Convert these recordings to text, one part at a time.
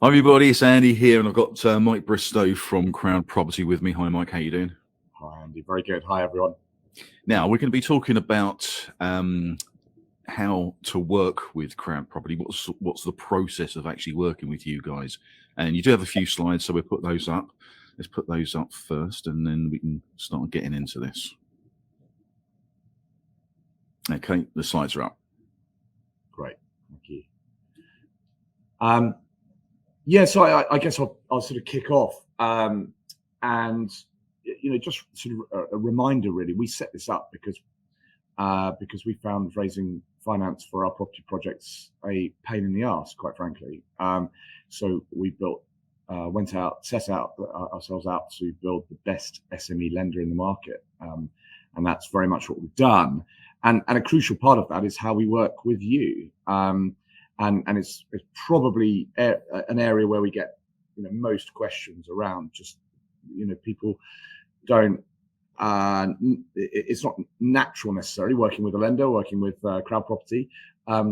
Hi everybody, it's Andy here, and I've got Mike Bristow from CrowdProperty with me. Hi Mike, how you doing? Hi Andy, very good. Hi everyone. Now we're going to be talking about how to work with CrowdProperty. What's the process of actually working with you guys? And you do have a few slides, so we'll put those up. Let's put those up first, and then we can start getting into this. Okay, the slides are up. Great, thank you. Yeah, so I guess I'll sort of kick off, and just sort of a reminder. Really, we set this up because we found raising finance for our property projects a pain in the ass, quite frankly. So we set ourselves out to build the best SME lender in the market, and that's very much what we've done. And a crucial part of that is how we work with you. And it's probably an area where we get most questions around. Just people don't. It's not natural necessarily working with a lender, working with CrowdProperty.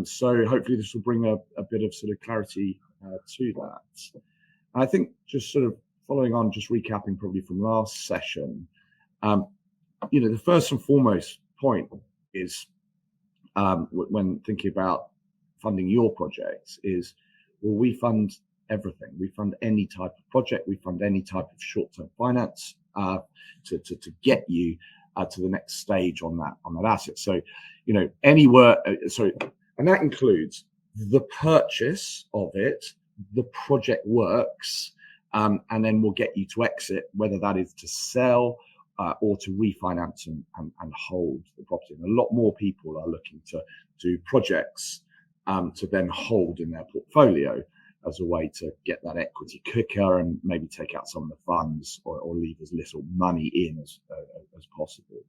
So hopefully this will bring a bit of sort of clarity to that. And I think just sort of following on, just recapping probably from last session. The first and foremost point is when thinking about funding your projects is, well, we fund everything. We fund any type of project. We fund any type of short-term finance to get you to the next stage on that asset. So, any work. And that includes the purchase of it, the project works, and then we'll get you to exit, whether that is to sell or to refinance and hold the property. And a lot more people are looking to do projects to then hold in their portfolio as a way to get that equity quicker and maybe take out some of the funds or leave as little money in as possible.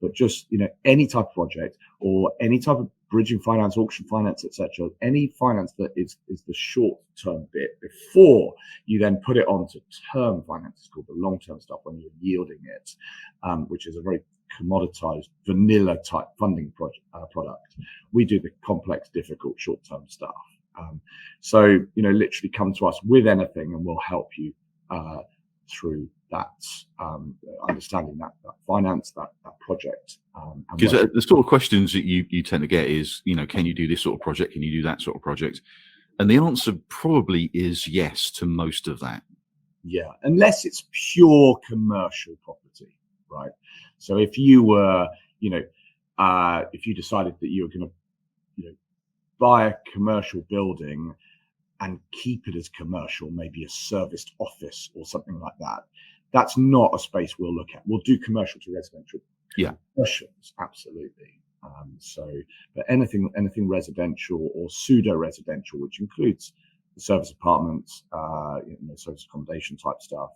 But just any type of project or any type of bridging finance, auction finance, etc., any finance that is the short-term bit before you then put it onto term finance, it's called the long-term stuff when you're yielding it, which is a very commoditized vanilla type funding product. We do the complex, difficult short-term stuff. So literally come to us with anything and we'll help you through that, understanding that finance, that project. Because the sort of questions that you tend to get is, can you do this sort of project? Can you do that sort of project? And the answer probably is yes to most of that. Yeah, unless it's pure commercial property, right? So if you were, if you decided that you were going to, buy a commercial building and keep it as commercial, maybe a serviced office or something like that, that's not a space we'll look at. We'll do commercial to residential conversions, absolutely. But anything residential or pseudo residential, which includes the service apartments, service accommodation type stuff,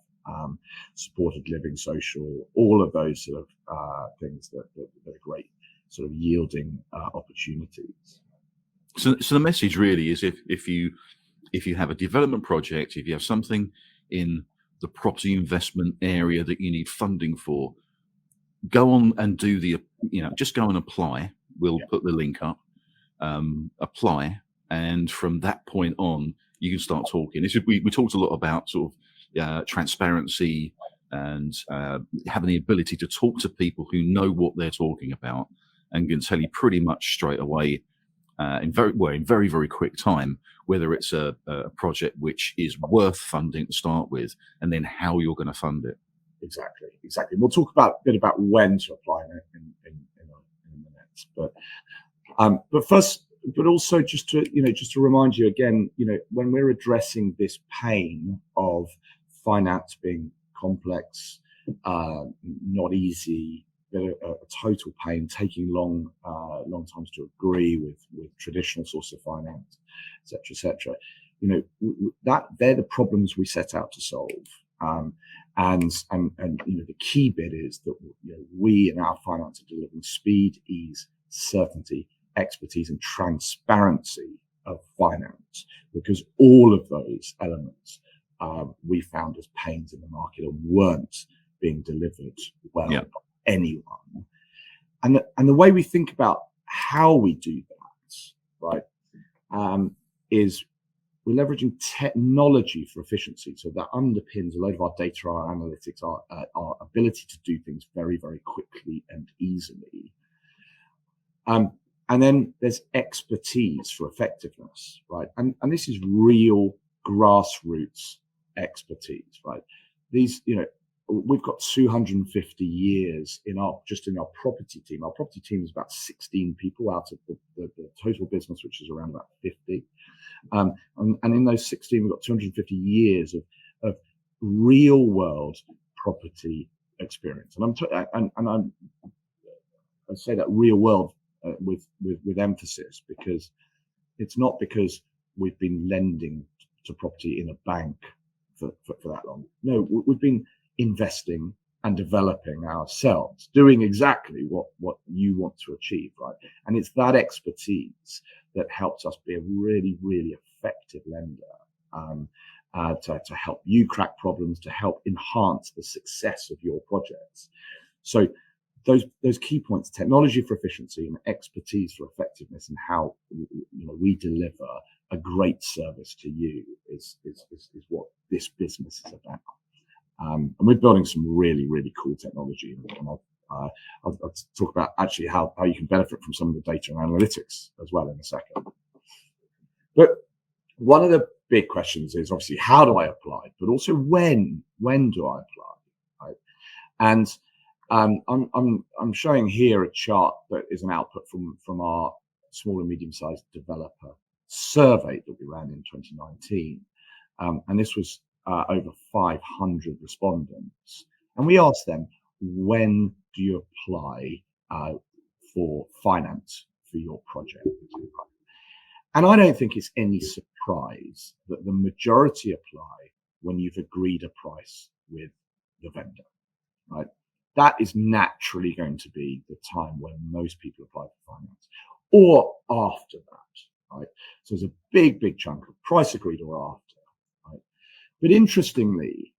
supported living, social, all of those sort of things that are great sort of yielding opportunities. So the message really is if you have a development project, if you have something in the property investment area that you need funding for, go on and do just go and apply. We'll put the link up, apply. And from that point on, you can start talking. We talked a lot about sort of transparency and having the ability to talk to people who know what they're talking about and can tell you pretty much straight away in very, very quick time, whether it's a project which is worth funding to start with, and then how you're going to fund it. Exactly. We'll talk a bit about when to apply in a minute, but first, but also just to remind you again, when we're addressing this pain of finance being complex, not easy, a total pain, taking long times to agree with traditional source of finance, etc. That they're the problems we set out to solve. And the key bit is that we in our finance are delivering speed, ease, certainty, expertise, and transparency of finance, because all of those elements we found as pains in the market and weren't being delivered well by anyone. And the way we think about how we do that, right, is we're leveraging technology for efficiency. So that underpins a load of our data, our analytics, our ability to do things very, very quickly and easily. And then there's expertise for effectiveness, right? And this is real grassroots expertise, right? These, we've got 250 years in our property team. Our property team is about 16 people out of the total business, which is around about 50. And in those 16, we've got 250 years of real world property experience. And I say that real world with emphasis, because it's not because we've been lending to property in a bank for that long. No, we've been investing and developing ourselves, doing exactly what you want to achieve, right? And it's that expertise that helps us be a really, really effective lender, to help you crack problems, to help enhance the success of your projects. So those key points: technology for efficiency and expertise for effectiveness, and how we deliver a great service to you is what this business is about. And we're building some really, really cool technology, and I'll talk about actually how you can benefit from some of the data and analytics as well in a second. But one of the big questions is obviously, how do I apply? But also, when do I apply? Right? And I'm showing here a chart that is an output from our small and medium-sized developer survey that we ran in 2019, and this was over 500 respondents, and we asked them, when do you apply for finance for your project? And I don't think it's any surprise that the majority apply when you've agreed a price with the vendor, right? That is naturally going to be the time when most people apply for finance, or after that, right? So there's a big chunk of price agreed or after, right? But interestingly,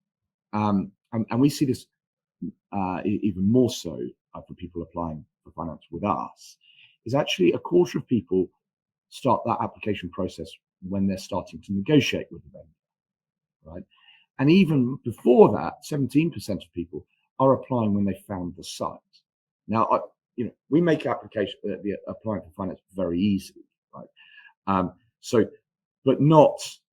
and we see this even more so for people applying for finance with us, is actually a quarter of people start that application process when they're starting to negotiate with the vendor, right? And even before that, 17% of people are applying when they found the site. Now, we make application applying for finance very easy, right? But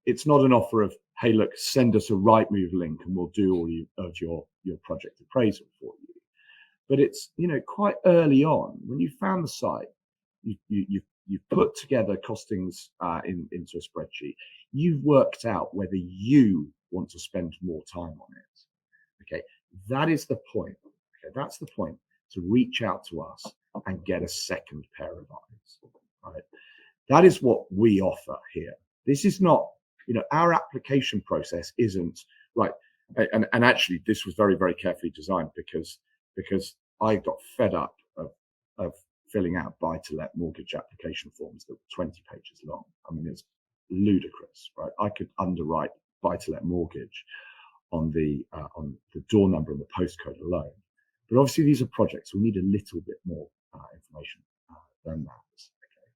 it's not an offer of, hey, look, send us a Rightmove link and we'll do all of your project appraisal for you. But it's quite early on, when you found the site, you've put together costings into a spreadsheet. You've worked out whether you want to spend more time on it. Okay, that is the point. Okay, that's the point, to reach out to us and get a second pair of eyes. Right, that is what we offer here. This is not, our application process isn't right. And actually, this was very, very carefully designed because I got fed up of filling out buy-to-let mortgage application forms that were 20 pages long. I mean, it's ludicrous, right? I could underwrite buy-to-let mortgage on the door number and the postcode alone. But obviously, these are projects. We need a little bit more information than that. Okay.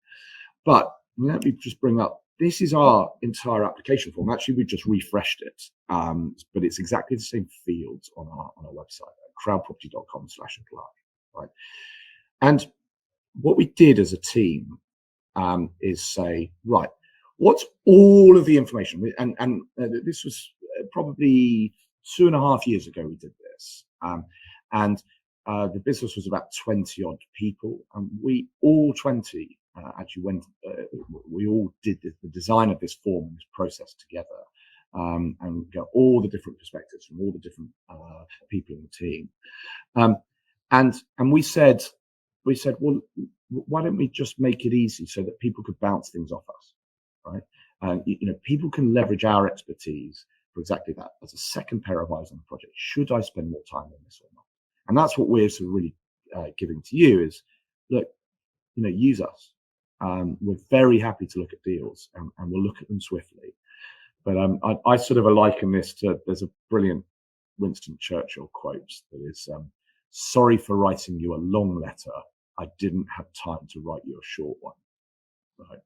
But let me just bring up, this is our entire application form. Actually, we just refreshed it, but it's exactly the same fields on our website, crowdproperty.com/apply, right? And what we did as a team is say, right, what's all of the information? And this was probably 2.5 years ago we did this. And the business was about 20 odd people, and we all 20 actually went, we all did the design of this form and this process together, and got all the different perspectives from all the different people in the team. And we said, well, why don't we just make it easy so that people could bounce things off us, right? People can leverage our expertise for exactly that, as a second pair of eyes on the project. Should I spend more time on this or not? And that's what we're sort of really giving to you is, look, use us. We're very happy to look at deals, and we'll look at them swiftly. But I sort of liken this to, there's a brilliant Winston Churchill quote that is, sorry for writing you a long letter. I didn't have time to write you a short one. Right.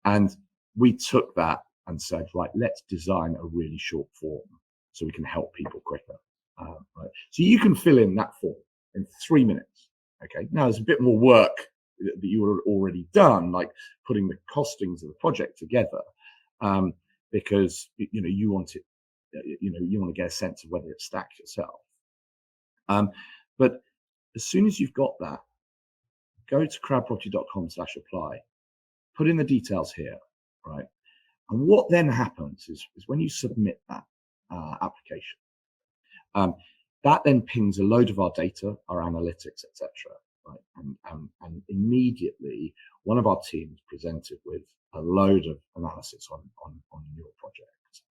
And we took that and said, right, let's design a really short form so we can help people quicker. Right. So you can fill in that form in 3 minutes. Okay. Now there's a bit more work that you would have already done, like putting the costings of the project together, because you want it, you want to get a sense of whether it's stacked yourself. But as soon as you've got that, go to crowdproperty.com/apply, put in the details here, right? And what then happens is when you submit that application, that then pings a load of our data, our analytics, etc. Right? And immediately one of our teams presented with a load of analysis on your project.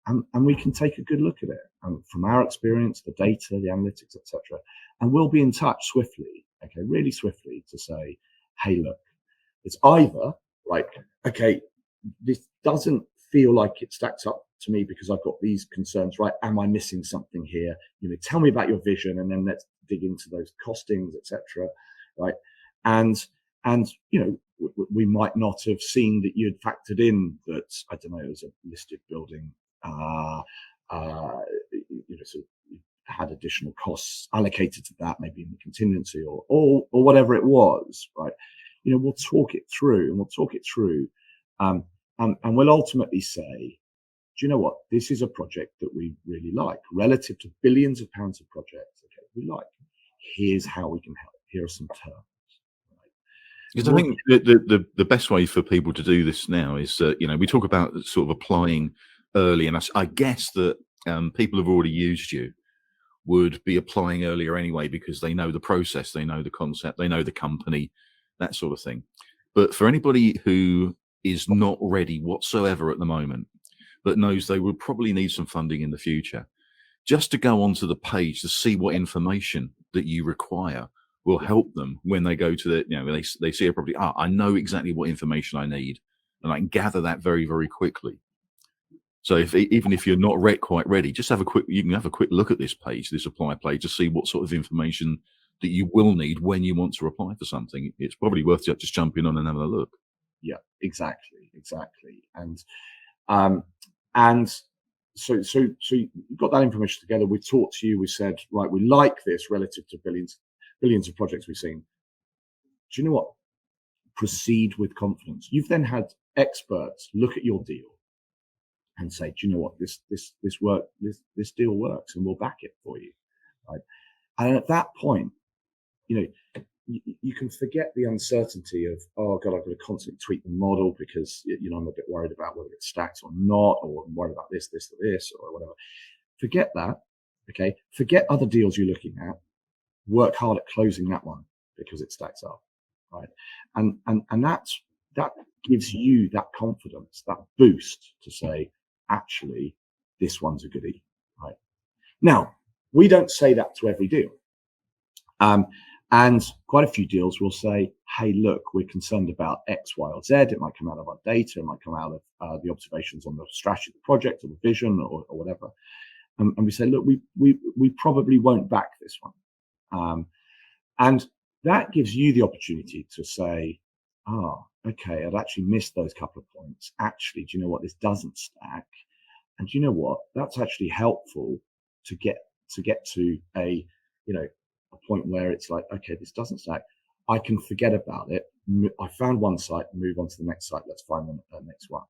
And we can take a good look at it. And from our experience, the data, the analytics, etc. And we'll be in touch swiftly, okay, really swiftly to say, hey, look, it's either like, okay, this doesn't feel like it stacks up to me because I've got these concerns, right? Am I missing something here? Tell me about your vision, and then let's dig into those costings, etc. Right? And we might not have seen that you'd factored in that, I don't know, it was a listed building, so you had additional costs allocated to that, maybe in the contingency or whatever it was, right? We'll talk it through, and we'll ultimately say, do you know what? This is a project that we really like, relative to billions of pounds of projects. Okay, we like. Here's how we can help. Here are some terms. Right? Because I think the best way for people to do this now is, we talk about sort of applying early, and I guess that people who've already used you would be applying earlier anyway because they know the process, they know the concept, they know the company, that sort of thing. But for anybody who is not ready whatsoever at the moment, but knows they would probably need some funding in the future, just to go onto the page to see what information that you require will help them when they go to they see a property. I know exactly what information I need, and I can gather that very, very quickly. So even if you're not quite ready, just you can have a quick look at this page, this apply page, to see what sort of information that you will need when you want to apply for something. It's probably worth just jumping on and having a look. Yeah, exactly. And so you've got that information together. We've talked to you. We said, right, we like this relative to billions of projects we've seen. Do you know what? Proceed with confidence. You've then had experts look at your deal and say, do you know what? This deal works, and we'll back it for you, right? And at that point, you can forget the uncertainty of, oh God, I've got to constantly tweak the model because I'm a bit worried about whether it stacks or not, or I'm worried about this, or whatever. Forget that. Okay. Forget other deals you're looking at. Work hard at closing that one because it stacks up. Right. And that gives you that confidence, that boost to say, actually, this one's a goodie. Right. Now, we don't say that to every deal. And quite a few deals will say, hey, look, we're concerned about X, Y, or Z. It might come out of our data. It might come out of the observations on the strategy of the project or the vision or whatever. And we say, look, we probably won't back this one. And that gives you the opportunity to say, okay, I'd actually missed those couple of points. Actually, do you know what? This doesn't stack. And do you know what? That's actually helpful to get to a point where it's like, okay, this doesn't stack. I can forget about it. I found one site, move on to the next site. Let's find the next one.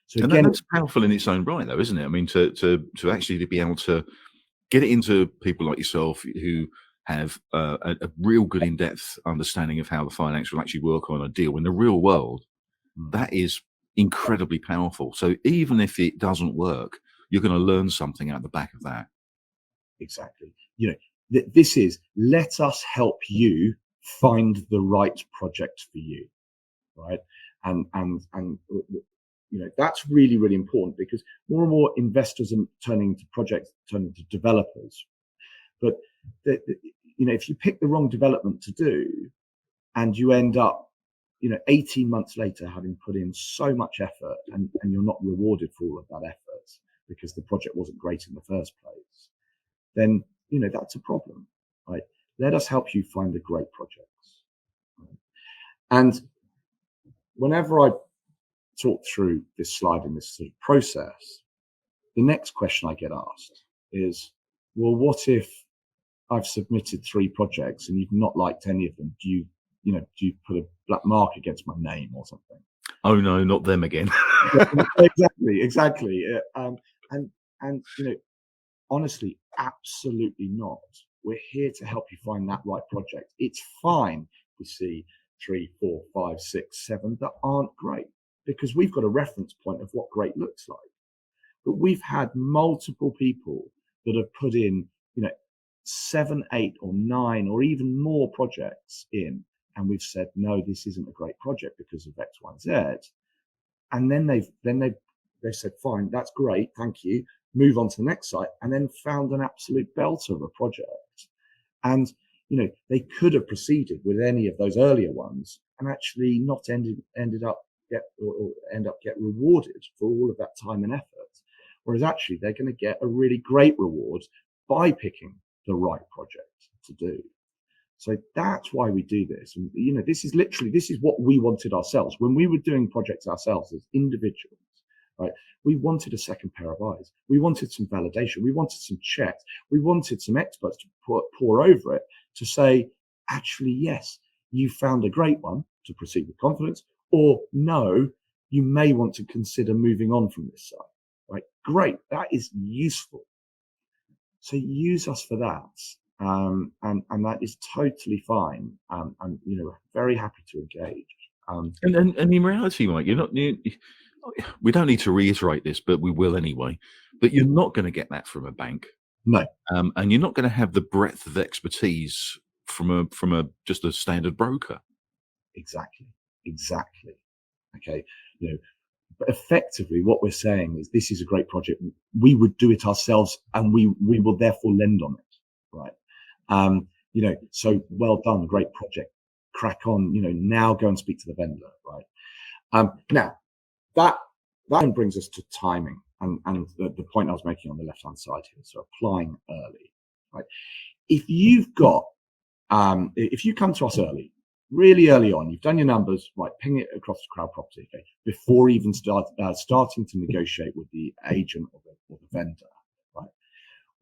So and again, that's powerful in its own right, though, isn't it? I mean, to actually be able to get it into people like yourself who have a real good in-depth understanding of how the finance will actually work on a deal in the real world, that is incredibly powerful. So even if it doesn't work, you're going to learn something out the back of that. Exactly. This is, let us help you find the right project for you, right? And that's really, really important because more and more investors are turning to developers. But if you pick the wrong development to do, and you end up 18 months later having put in so much effort and you're not rewarded for all of that effort because the project wasn't great in the first place, then that's a problem, right? Let us help you find the great projects. Right? And whenever I talk through this slide in this sort of process, the next question I get asked is, well, what if I've submitted 3 projects and you've not liked any of them? Do you put a black mark against my name or something? Oh no, not them again. Exactly. And honestly, absolutely not. We're here to help you find that right project. It's fine if we see 3, 4, 5, 6, 7 that aren't great, because we've got a reference point of what great looks like. But we've had multiple people that have put in, 7, 8, or 9, or even more projects in, and we've said, no, this isn't a great project because of X, Y, and Z. And then they've said, fine, that's great, thank you, move on to the next site, and then found an absolute belter of a project. And they could have proceeded with any of those earlier ones and actually not end up get rewarded for all of that time and effort. Whereas actually they're going to get a really great reward by picking the right project to do. So that's why we do this. And this is what we wanted ourselves when we were doing projects ourselves as individuals. Right? We wanted a second pair of eyes. We wanted some validation. We wanted some checks. We wanted some experts to pour over it to say, actually, yes, you found a great one to proceed with confidence, or no, you may want to consider moving on from this site. Right? Great. That is useful. So use us for that. And that is totally fine. And very happy to engage. And in reality, Mike, we don't need to reiterate this, but we will anyway. But you're not going to get that from a bank. No. And you're not going to have the breadth of expertise from just a standard broker. Exactly. Okay. But effectively what we're saying is this is a great project. We would do it ourselves, and we will therefore lend on it. Right. So well done, great project. Crack on, now go and speak to the vendor. Right. Now that brings us to timing and the point I was making on the left hand side here. So applying early. Right. If you've got if you come to us early, really early on, you've done your numbers, right, ping it across to CrowdProperty, okay, before even starting to negotiate with the agent or the vendor, right?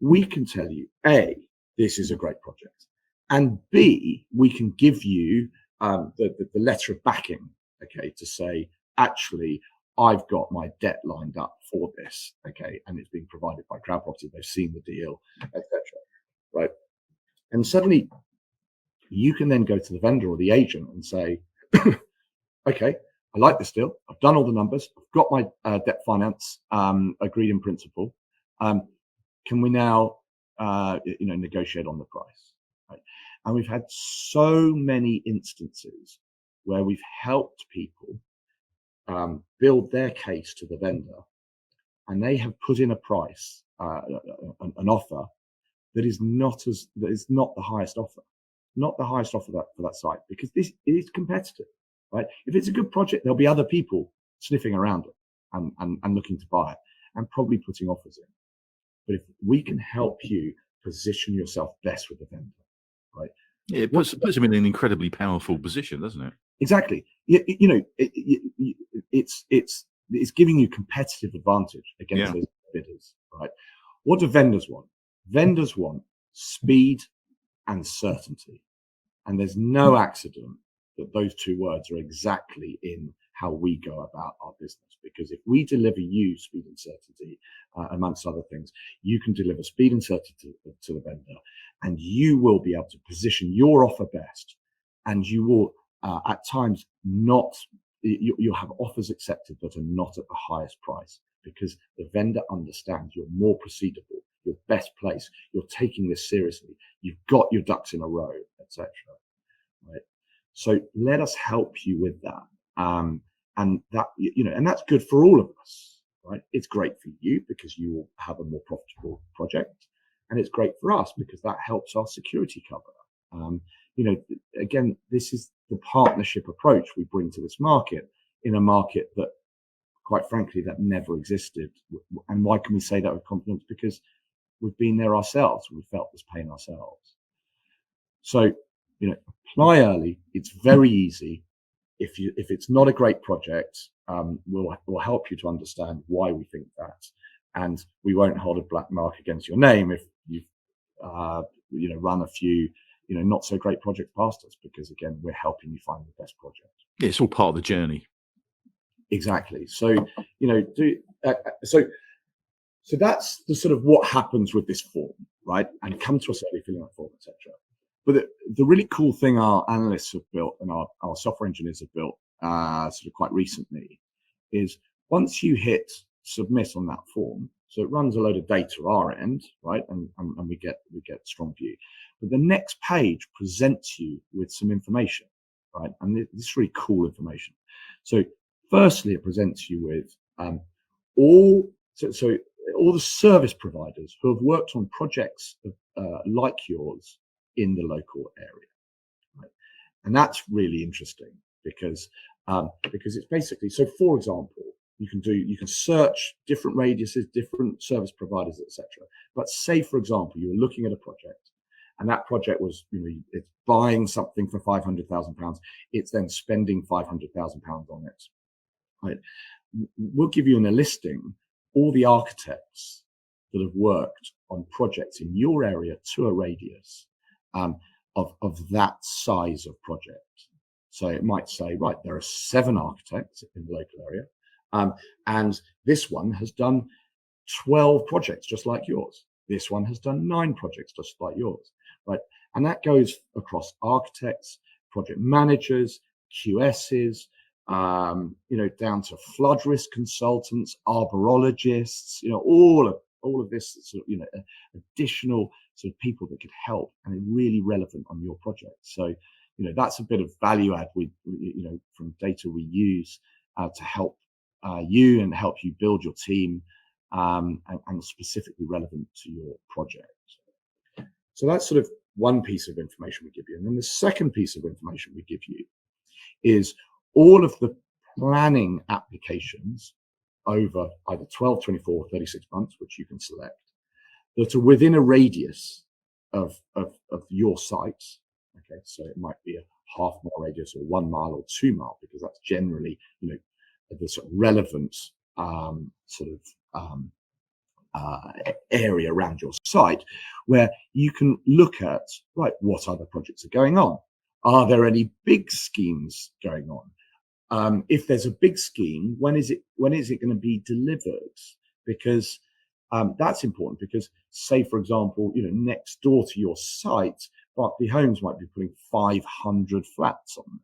We can tell you, A, this is a great project, and B, we can give you the letter of backing, okay, to say, actually, I've got my debt lined up for this, okay, and it's being provided by CrowdProperty, they've seen the deal, etc., right? And suddenly, you can then go to the vendor or the agent and say, okay, I like this deal. I've done all the numbers. I've got my debt finance agreed in principle. Can we now, negotiate on the price? Right? And we've had so many instances where we've helped people build their case to the vendor, and they have put in a price, an offer that is not the highest offer. Not the highest offer for that site, because this is competitive, right? If it's a good project, there'll be other people sniffing around it and looking to buy it and probably putting offers in. But if we can help you position yourself best with the vendor, right? Yeah, it puts them in an incredibly powerful position, doesn't it? Exactly. It's giving you competitive advantage against those bidders, right? What do vendors want? Vendors want speed and certainty. And there's no accident that those two words are exactly in how we go about our business. Because if we deliver you speed and certainty, amongst other things, you can deliver speed and certainty to the vendor, and you will be able to position your offer best. And you will, at times, you'll have offers accepted that are not at the highest price, because the vendor understands you're more proceedable, you're best placed, you're taking this seriously, you've got your ducks in a row, etc. Right? So let us help you with that, and that and that's good for all of us, right? It's great for you because you will have a more profitable project, and it's great for us because that helps our security cover. Again, this is the partnership approach we bring to this market, in a market that, quite frankly, that never existed. And why can we say that with confidence? Because we've been there ourselves. We felt this pain ourselves. So, apply early. It's very easy. If it's not a great project, will help you to understand why we think that, and we won't hold a black mark against your name if you've run a few not so great projects past us, because again, we're helping you find the best project. Yeah, it's all part of the journey. Exactly. So so that's the sort of what happens with this form, right? And come to us early, filling out form, etc. But the really cool thing our analysts have built and our software engineers have built sort of quite recently is once you hit submit on that form, so it runs a load of data our end, right? And we get strong view. But the next page presents you with some information, right? And this is really cool information. So firstly, it presents you with all the service providers who have worked on projects like yours in the local area, right? And that's really interesting because it's basically, so for example, you can search different radiuses, different service providers, etc. But say, for example, you were looking at a project, and that project was, it's buying something for £500,000. It's then spending £500,000 on it, right? We'll give you in a listing all the architects that have worked on projects in your area to a radius of that size of project. So it might say, right, there are 7 architects in the local area, and this one has done 12 projects just like yours. This one has done 9 projects just like yours, right? And that goes across architects, project managers, QSs, down to flood risk consultants, arborologists, all of this sort of, additional sort of people that could help and are really relevant on your project. So, that's a bit of value add from data we use to help you and help you build your team, and specifically relevant to your project. So that's sort of one piece of information we give you. And then the second piece of information we give you is all of the planning applications over either 12, 24, or 36 months, which you can select, that are within a radius of your site. Okay, so it might be a half-mile radius or 1 mile or 2 mile, because that's generally, the sort of relevant area around your site, where you can look at, right, what other projects are going on? Are there any big schemes going on? If there's a big scheme, when is it going to be delivered? Because that's important, because say, for example, next door to your site, Berkeley Homes might be putting 500 flats on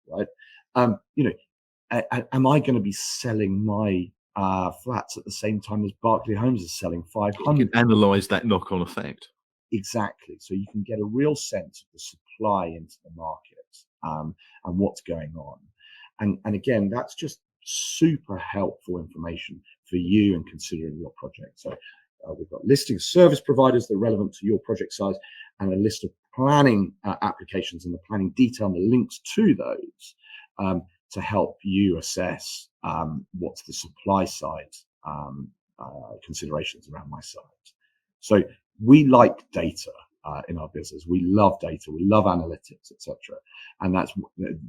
there, right? Am I going to be selling my flats at the same time as Berkeley Homes is selling 500? You can analyze that knock-on effect. Exactly. So you can get a real sense of the supply into the market, and what's going on. And again, that's just super helpful information for you in considering your project. So we've got listing service providers that are relevant to your project size, and a list of planning applications and the planning detail and the links to those to help you assess what's the supply side considerations around my site. So we like data in our business. We love data. We love analytics, etc. And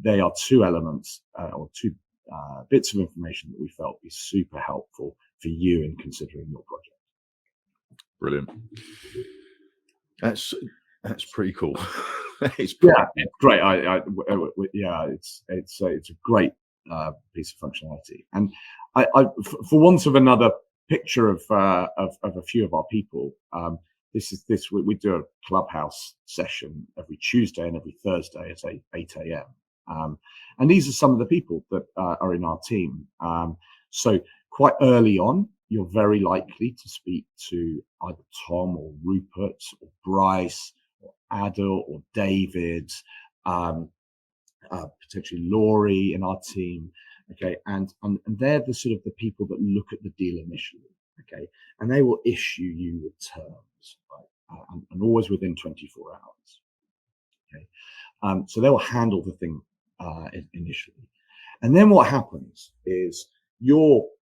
they are 2 elements or 2 bits of information that we felt be super helpful for you in considering your project. Brilliant. That's pretty cool. It's great. It's a great piece of functionality. And I for want of another picture of a few of our people, we do a clubhouse session every Tuesday and every Thursday at 8 a.m. And these are some of the people that are in our team. So quite early on, you're very likely to speak to either Tom or Rupert or Bryce or Adil or David, potentially Laurie in our team. Okay, and they're the sort of the people that look at the deal initially. Okay, and they will issue you with terms, right? And always within 24 hours. Okay, so they will handle the thing initially, and then what happens is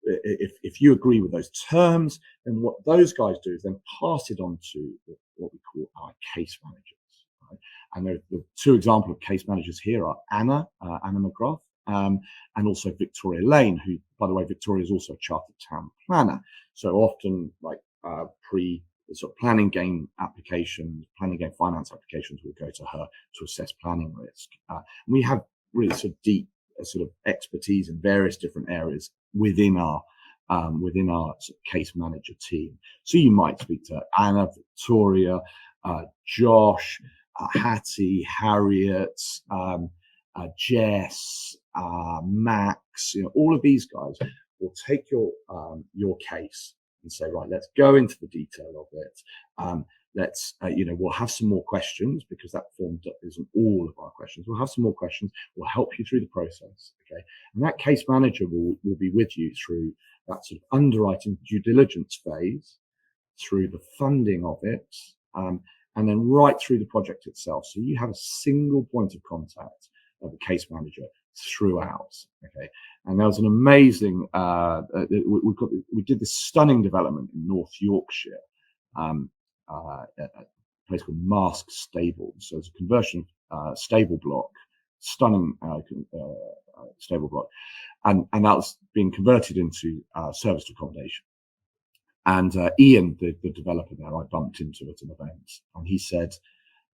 if you agree with those terms, then what those guys do is then pass it on to what we call our case managers. Right? And the 2 examples of case managers here are Anna McGrath and also Victoria Lane, who, by the way, Victoria is also a chartered town planner. So often, like sort of planning game applications, planning game finance applications will go to her to assess planning risk. We have really sort of deep sort of expertise in various different areas within our sort of case manager team. So you might speak to Anna, Victoria, Josh, Hattie, Harriet, Jess, Max. All of these guys will take your case and say, right, let's go into the detail of it. Let's, we'll have some more questions, because that form isn't all of our questions. We'll have some more questions. We'll help you through the process. Okay. And that case manager will be with you through that sort of underwriting due diligence phase, through the funding of it, and then right through the project itself. So you have a single point of contact of the case manager throughout. Okay. And there was an amazing, we did this stunning development in North Yorkshire, at a place called Mask Stable. So it's a conversion stable block, stunning stable block, and that was being converted into serviced accommodation. And Ian, the developer there, I bumped into at an event, and he said,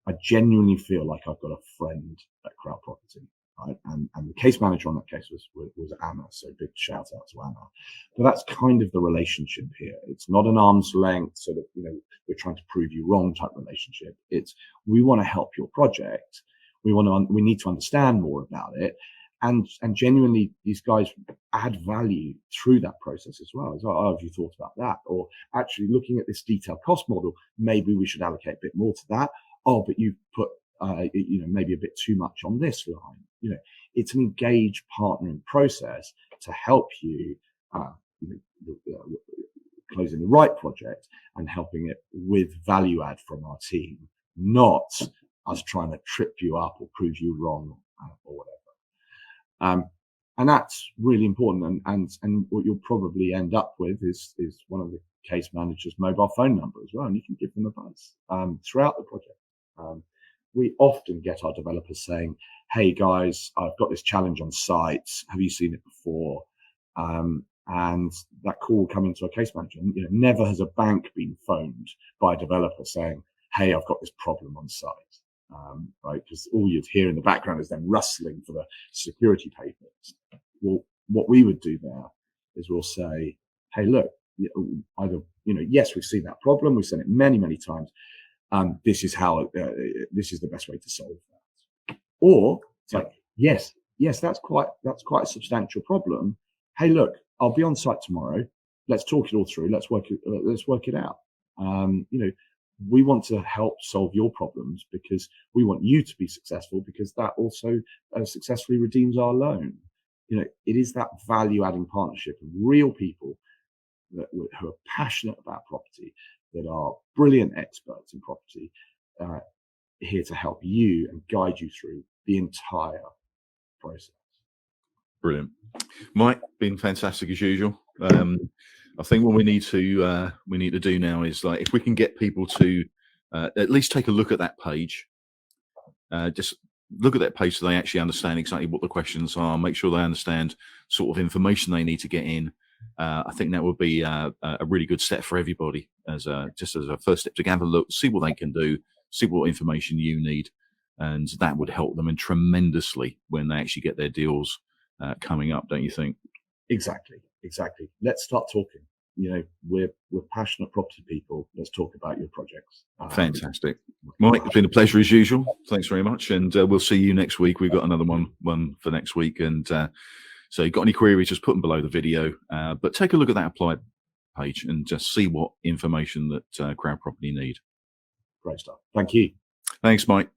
I genuinely feel like I've got a friend at CrowdProperty. Right? And the case manager on that case was Anna, so big shout out to Anna. But that's kind of the relationship here. It's not an arm's length sort of, we're trying to prove you wrong type relationship. It's, we want to help your project. We need to understand more about it. And genuinely, these guys add value through that process as well. As, oh, have you thought about that? Or actually looking at this detailed cost model, maybe we should allocate a bit more to that. Oh, but you've put maybe a bit too much on this line. It's an engaged partnering process to help you closing the right project and helping it with value add from our team, not us trying to trip you up or prove you wrong or whatever. And that's really important. And what you'll probably end up with is one of the case managers' mobile phone number as well, and you can give them a buzz throughout the project. We often get our developers saying, hey guys, I've got this challenge on site. Have you seen it before? And that call will come into a case manager. And, never has a bank been phoned by a developer saying, hey, I've got this problem on site. Right? Because all you'd hear in the background is them rustling for the security papers. Well, what we would do there is we'll say, hey, look, either, yes, we've seen that problem. We've seen it many, many times. This is how, this is the best way to solve that. Or it's like, yes, that's quite a substantial problem. Hey, look, I'll be on site tomorrow. Let's talk it all through. Let's work it out. We want to help solve your problems because we want you to be successful, because that also successfully redeems our loan. It is that value adding partnership of real people who are passionate about property, that are brilliant experts in property, here to help you and guide you through the entire process. Brilliant. Mike, been fantastic as usual. I think what we need to do now is, like, if we can get people to at least take a look at that page, just look at that page so they actually understand exactly what the questions are, make sure they understand sort of information they need to get in. I think that would be a really good step for everybody, just as a first step to have a look, see what they can do, see what information you need, and that would help them tremendously when they actually get their deals coming up, don't you think? Exactly. Let's start talking. We're passionate property people. Let's talk about your projects. Fantastic. Mike, it's been a pleasure as usual. Thanks very much, and we'll see you next week. We've got another one for next week, and so you've got any queries, just put them below the video, but take a look at that apply page and just see what information that CrowdProperty need. Great stuff. Thank you. Thanks, Mike.